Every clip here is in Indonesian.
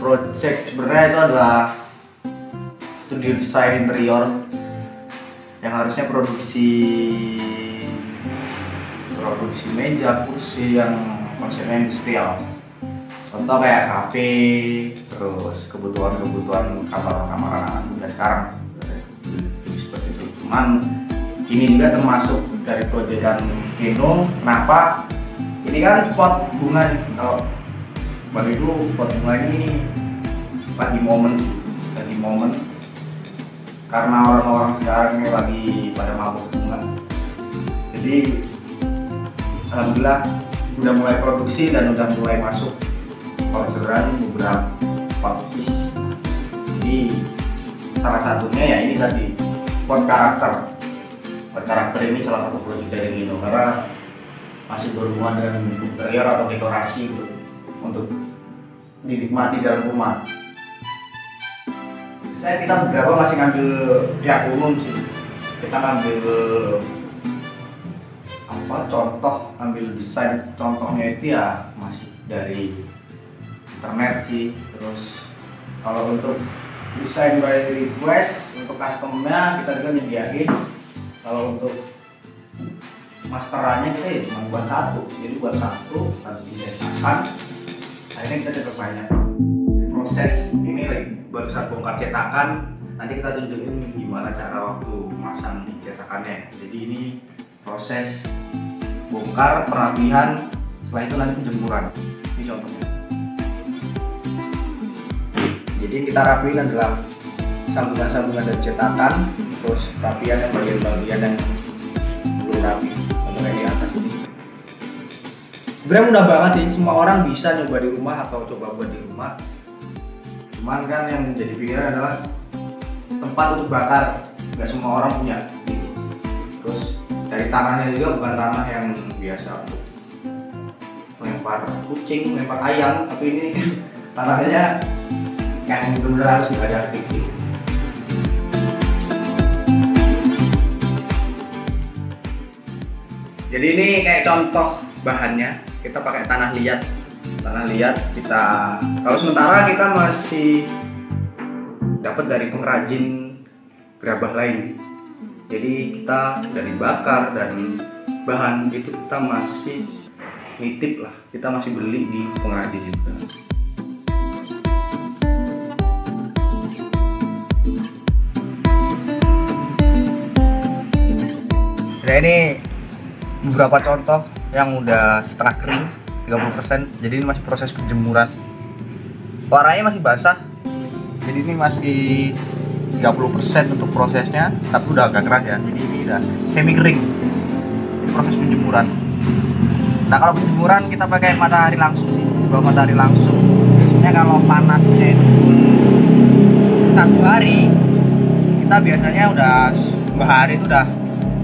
project sebenarnya itu adalah studio desain interior yang harusnya produksi meja, kursi yang konsepnya industrial. Contoh kayak kafe, terus kebutuhan kamar anak muda sekarang seperti itu. Cuman ini juga termasuk dari proyekan Keno. Kenapa? Ini kan pot bunga. Kalau bagiku pot bunga ini lagi momen karena orang-orang sekarang ini lagi pada mabuk bunga. Jadi alhamdulillah udah mulai produksi dan udah mulai masuk orderan beberapa piece. Jadi salah satunya ya ini tadi pot karakter. Pot karakter ini salah satu proyek dari Nino karena masih berhubungan dengan interior atau dekorasi untuk dinikmati dalam rumah. Kita beberapa masih ngambil ya umum sih. Kita ngambil ambil desain contohnya itu ya masih dari internet sih. Terus kalau untuk desain by request untuk customnya kita juga nyediain. Kalau untuk masterannya kita ya cuma buat satu, jadi buat satu nanti cetakan. Akhirnya kita dapat banyak. Proses ini barusan bongkar cetakan, nanti kita tunjukin gimana cara waktu masang di cetakannya. Jadi ini proses bongkar, perapihan, setelah itu nanti penjemuran. Ini contohnya. Jadi kita rapiin adalah sambungan-sambungan dari cetakan, terus rapian yang bagian-bagian yang belum rapi, contohnya di atas ini. Sebenarnya mudah banget sih, semua orang bisa nyoba di rumah atau coba buat di rumah. Cuman kan yang menjadi pikiran adalah tempat untuk bakar, nggak semua orang punya gitu. Terus dari tanahnya juga bukan tanah yang biasa untuk lempar kucing, lempar ayam, tapi ini tanahnya yang benar-benar harus diajar gitu. Jadi ini kayak contoh bahannya, kita pakai tanah liat. Kita kalau sementara kita masih dapat dari pengrajin gerabah lain. Jadi kita dari bakar dan bahan itu kita masih nitip lah, kita masih beli di pengrajin juga. Nah ini beberapa contoh yang udah setengah kering 30%, jadi ini masih proses penjemuran. Warnanya masih basah, jadi ini masih 30% untuk prosesnya, tapi udah agak keras ya, jadi ini udah semi kering. Ini proses penjemuran. Nah kalau penjemuran kita pakai matahari langsung sih, bawah matahari langsung. Biasanya kalau panasnya itu 1 hari, kita biasanya udah 2 hari itu udah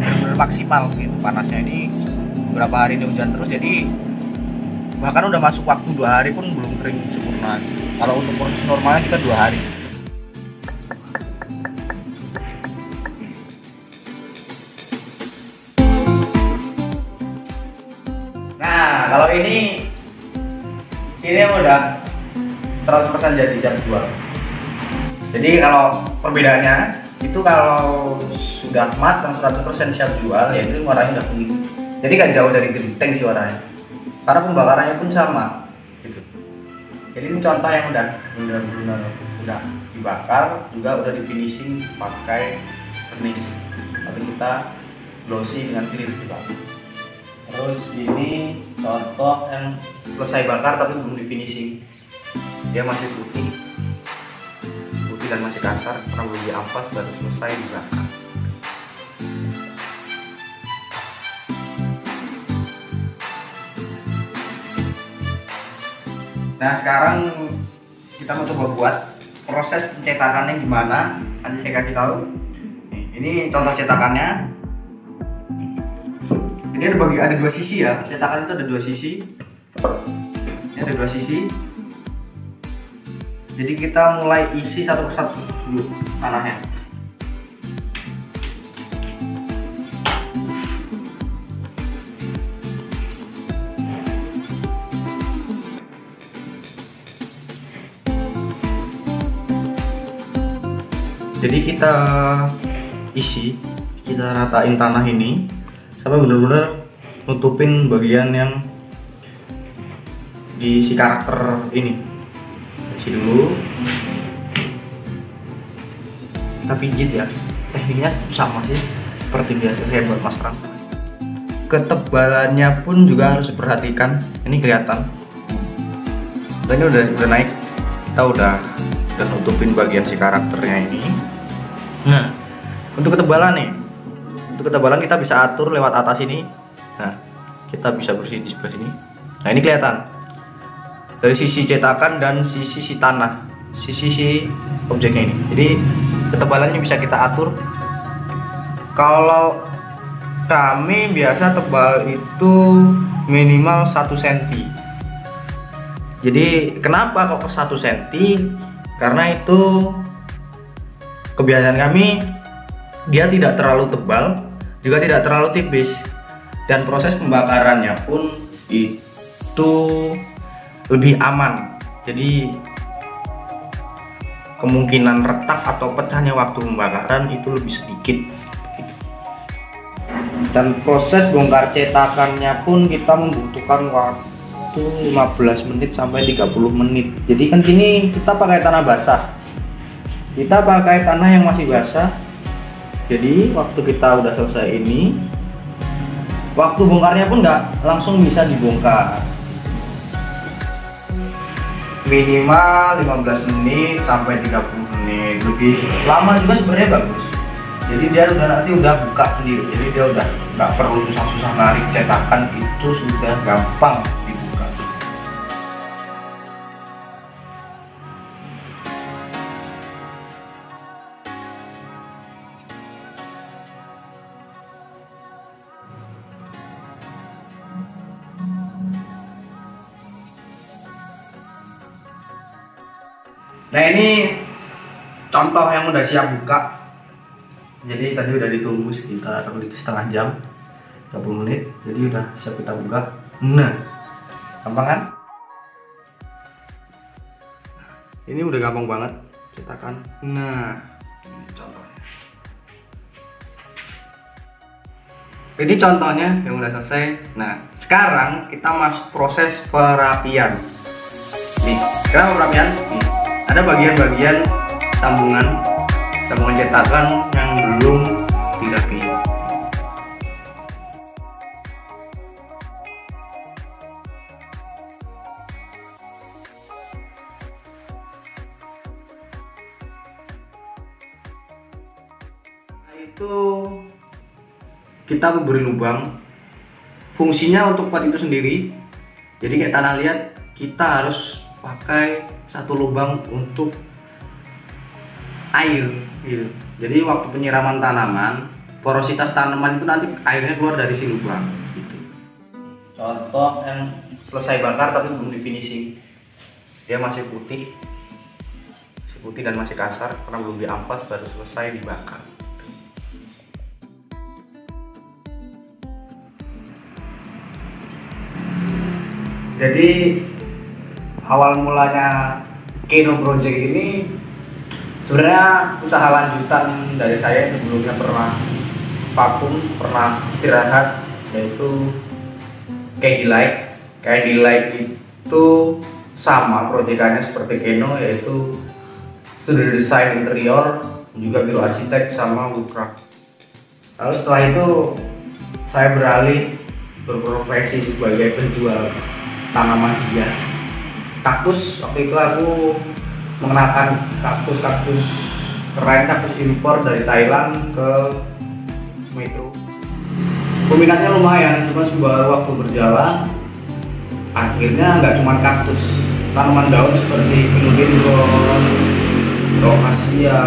benar-benar maksimal gitu panasnya. Ini beberapa hari ini hujan terus, jadi bahkan udah masuk waktu 2 hari pun belum kering sempurna. Kalau untuk proses normalnya kita 2 hari. Nah kalau ini udah 100% jadi siap jual. Jadi kalau perbedaannya itu kalau sudah matang 100% siap jual, ya itu warnanya udah kuning. Jadi gak jauh dari genteng sih warnanya, karena pembakarannya pun sama gitu. Jadi ini contoh yang udah dibakar, juga udah di finishing pakai vernis, tapi kita glossy dengan clear juga. Terus ini contoh yang selesai bakar tapi belum di finishing, dia masih putih dan masih kasar karena belum diampas, baru selesai dibakar. Nah sekarang kita mau coba buat proses pencetakannya gimana, nanti saya kasih tahu. Ini contoh cetakannya. Ini ada 2 sisi ya, cetakan itu ada 2 sisi. Ini ada 2 sisi. Jadi kita mulai isi satu persatu dulu tanahnya. Jadi kita ratain tanah ini sampai benar-benar nutupin bagian yang di si karakter ini. Isi dulu, kita pijit ya. Tekniknya sama sih seperti biasa saya buat mas terang. Ketebalannya pun juga harus diperhatikan. Ini kelihatan. Ini udah naik. Kita udah nutupin bagian si karakternya ini. Nah, untuk ketebalan nih. Untuk ketebalan kita bisa atur lewat atas ini. Nah, kita bisa bersih di sebelah sini. Nah, ini kelihatan. Dari sisi cetakan dan sisi tanah, sisi objeknya ini. Jadi ketebalannya bisa kita atur. Kalau kami biasa tebal itu minimal 1 cm. Jadi kenapa kok ke 1 cm? Karena itu kebiasaan kami, dia tidak terlalu tebal, juga tidak terlalu tipis, dan proses pembakarannya pun itu lebih aman. Jadi kemungkinan retak atau pecahnya waktu pembakaran itu lebih sedikit. Dan proses bongkar cetakannya pun kita membutuhkan waktu 15 menit sampai 30 menit. Jadi kan sini kita pakai tanah basah. Kita pakai tanah yang masih basah. Jadi waktu kita udah selesai ini, waktu bongkarnya pun nggak langsung bisa dibongkar. Minimal 15 menit sampai 30 menit. Lebih lama juga sebenarnya bagus. Jadi dia nanti udah buka sendiri. Jadi dia udah nggak perlu susah-susah narik cetakan, itu sudah gampang dibuka. Nah, ini contoh yang udah siap buka. Jadi tadi udah ditunggu sekitar setengah jam, 20 menit. Jadi udah siap kita buka. Nah, gampang kan? Ini udah gampang banget cetakan. Nah, ini contohnya. Ini contohnya yang udah selesai. Nah, sekarang kita masuk proses perapian. Nih, sekarang perapian. Nih, ada bagian-bagian sambungan cetakan yang belum dirapi. Itu kita memberi lubang. Fungsinya untuk pot itu sendiri. Jadi kayak tanah liat, kita harus pakai satu lubang untuk air gitu. Jadi waktu penyiraman tanaman, porositas tanaman itu nanti airnya keluar dari si lubang gitu. Contoh yang selesai bakar tapi belum di finishing. Dia masih putih dan masih kasar karena belum diampas, baru selesai dibakar. Jadi awal mulanya Keno Project ini sebenarnya usaha lanjutan dari saya. Sebelumnya pernah vakum, pernah istirahat, yaitu Candy Light itu sama proyekannya seperti Keno, yaitu studio desain interior, juga biro arsitek sama woodcraft. Lalu setelah itu saya beralih berprofesi sebagai penjual tanaman hias kaktus. Waktu itu aku mengenalkan kaktus keren, kaktus impor dari Thailand ke Metro. Peminatnya lumayan, cuma baru waktu berjalan akhirnya nggak cuma kaktus, tanaman daun seperti philodendron, rhoasia,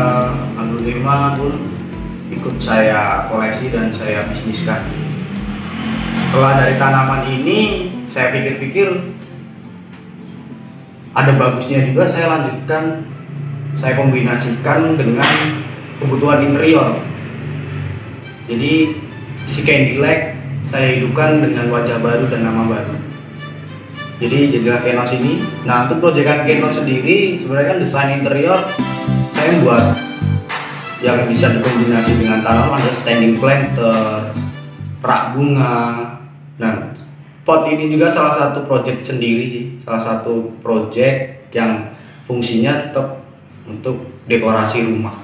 aglonema pun ikut saya koleksi dan saya bisniskan. Setelah dari tanaman ini saya pikir-pikir ada bagusnya juga, saya lanjutkan, saya kombinasikan dengan kebutuhan interior. Jadi si Candy Light saya hidupkan dengan wajah baru dan nama baru. Jadi jadilah Keno sini. Nah, untuk proyekan Keno sendiri sebenarnya kan desain interior saya buat yang bisa dikombinasi dengan tanaman, ada standing planter, rak bunga. Nah, pot ini juga salah satu project sendiri sih, salah satu project yang fungsinya tetap untuk dekorasi rumah.